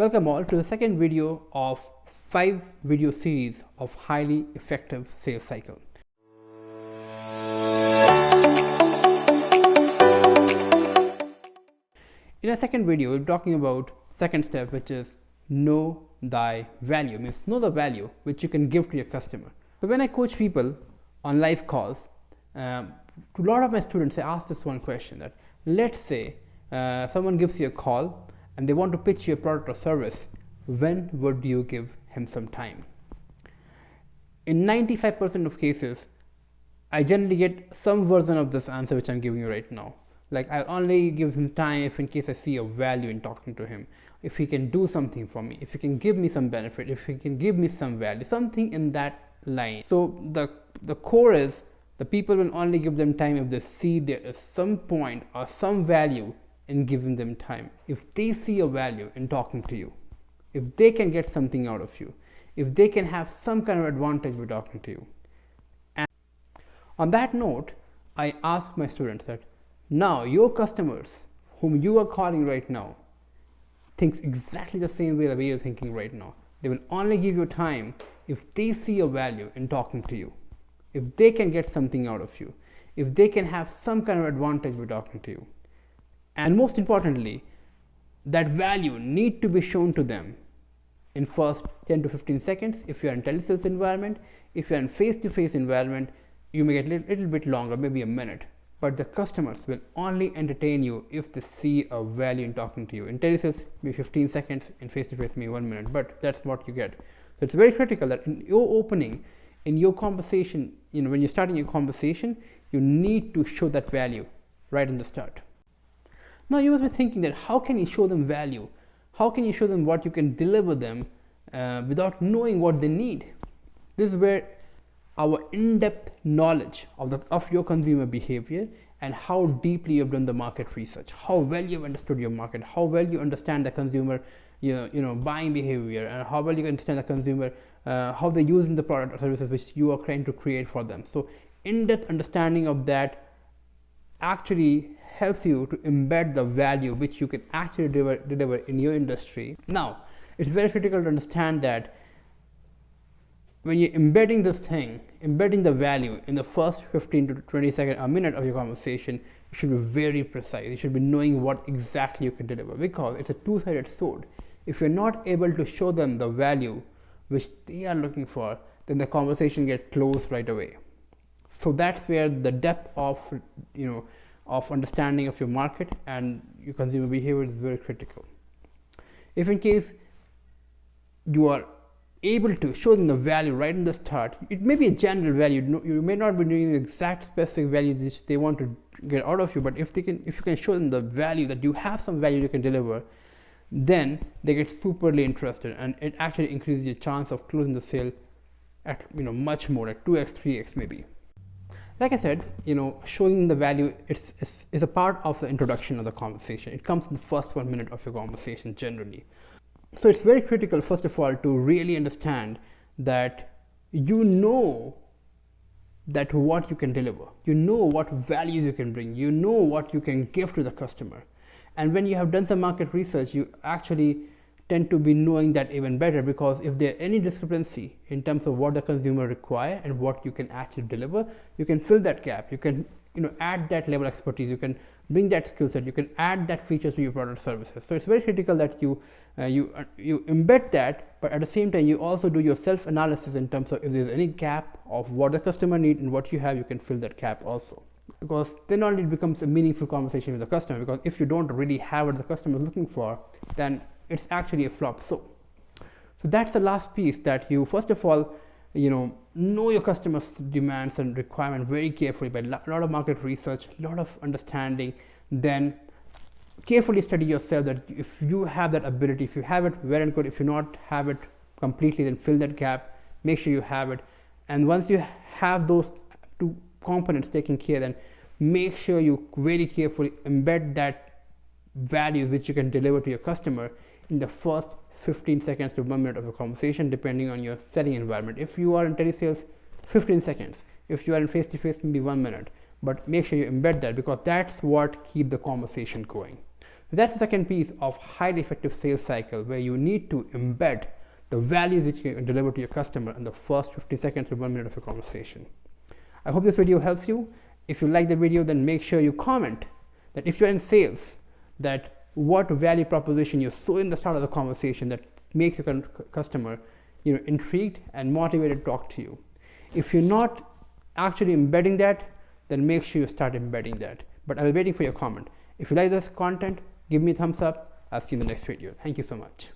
Welcome all to the second video of 5 video series of highly effective sales cycle. In the second video, we're talking about second step, which is know thy value. Means know the value which you can give to your customer. So when I coach people on live calls, to a lot of my students, I ask this one question: that let's say someone gives you a call and they want to pitch you a product or service. When would you give him some time? In 95% of cases, I generally get some version of this answer which I'm giving you right now. Like, I'll only give him time if in case I see a value in talking to him, if he can do something for me, if he can give me some benefit, if he can give me some value, something in that line. So the core is the people will only give them time if they see there is some point or some value in giving them time. If they see a value in talking to you, if they can get something out of you, if they can have some kind of advantage by talking to you. And on that note, I ask my students that now your customers whom you are calling right now thinks exactly the same way the way you're thinking right now. They will only give you time if they see a value in talking to you, if they can get something out of you, if they can have some kind of advantage by talking to you. And most importantly, that value need to be shown to them in first 10 to 15 seconds. If you are in telesales environment, if you are in face-to-face environment, you may get a little bit longer, maybe a minute. But the customers will only entertain you if they see a value in talking to you. In telesales, maybe 15 seconds, in face-to-face, maybe 1 minute, but that's what you get. So it's very critical that in your opening, in your conversation, when you're starting your conversation, you need to show that value right in the start. Now you must be thinking that how can you show them value? How can you show them what you can deliver them without knowing what they need? This is where our in-depth knowledge of your consumer behavior and how deeply you've done the market research, how well you've understood your market, how well you understand the consumer buying behavior, and how well you understand the consumer, how they're using the product or services which you are trying to create for them. So in-depth understanding of that actually helps you to embed the value which you can actually deliver in your industry. Now, it's very critical to understand that when you're embedding this thing, embedding the value in the first 15 to 20 seconds, a minute of your conversation, you should be very precise. You should be knowing what exactly you can deliver, because it's a two-sided sword. If you're not able to show them the value which they are looking for, then the conversation gets closed right away. So that's where the depth of understanding of your market and your consumer behavior is very critical. If in case you are able to show them the value right in the start, it may be a general value. You may not be doing the exact specific value which they want to get out of you, but if you can show them the value, that you have some value you can deliver, then they get superly interested, and it actually increases your chance of closing the sale at much more, at 2x, 3x maybe. Like I said, showing the value is a part of the introduction of the conversation. It comes in the first 1 minute of your conversation generally. So it's very critical, first of all, to really understand that you know that what you can deliver, you know what values you can bring, you know what you can give to the customer. And when you have done some market research, you actually tend to be knowing that even better, because if there any discrepancy in terms of what the consumer require and what you can actually deliver, you can fill that gap. You can add that level of expertise, you can bring that skill set, you can add that features to your product or services. So it's very critical that you embed that, but at the same time you also do your self-analysis in terms of if there's any gap of what the customer needs and what you have, you can fill that gap also. Because then only it becomes a meaningful conversation with the customer, because if you don't really have what the customer is looking for, then it's actually a flop. So that's the last piece, that you first of all know your customers' demands and requirements very carefully by a lot of market research, a lot of understanding. Then carefully study yourself, that if you have that ability, if you have it, well and good. If you not have it completely, then fill that gap, make sure you have it. And once you have those two components taken care, then make sure you very carefully embed that values which you can deliver to your customer in the first 15 seconds to 1 minute of your conversation, depending on your selling environment. If you are in telesales, 15 seconds. If you are in face-to-face, maybe 1 minute. But make sure you embed that, because that's what keeps the conversation going. That's the second piece of highly effective sales cycle, where you need to embed the values which you can deliver to your customer in the first 50 seconds to 1 minute of a conversation. I hope this video helps you. If you like the video, then make sure you comment that if you're in sales, that what value proposition you saw in the start of the conversation that makes your customer intrigued and motivated to talk to you. If you're not actually embedding that, then make sure you start embedding that. But I'll be waiting for your comment. If you like this content, give me a thumbs up. I'll see you in the next video. Thank you so much.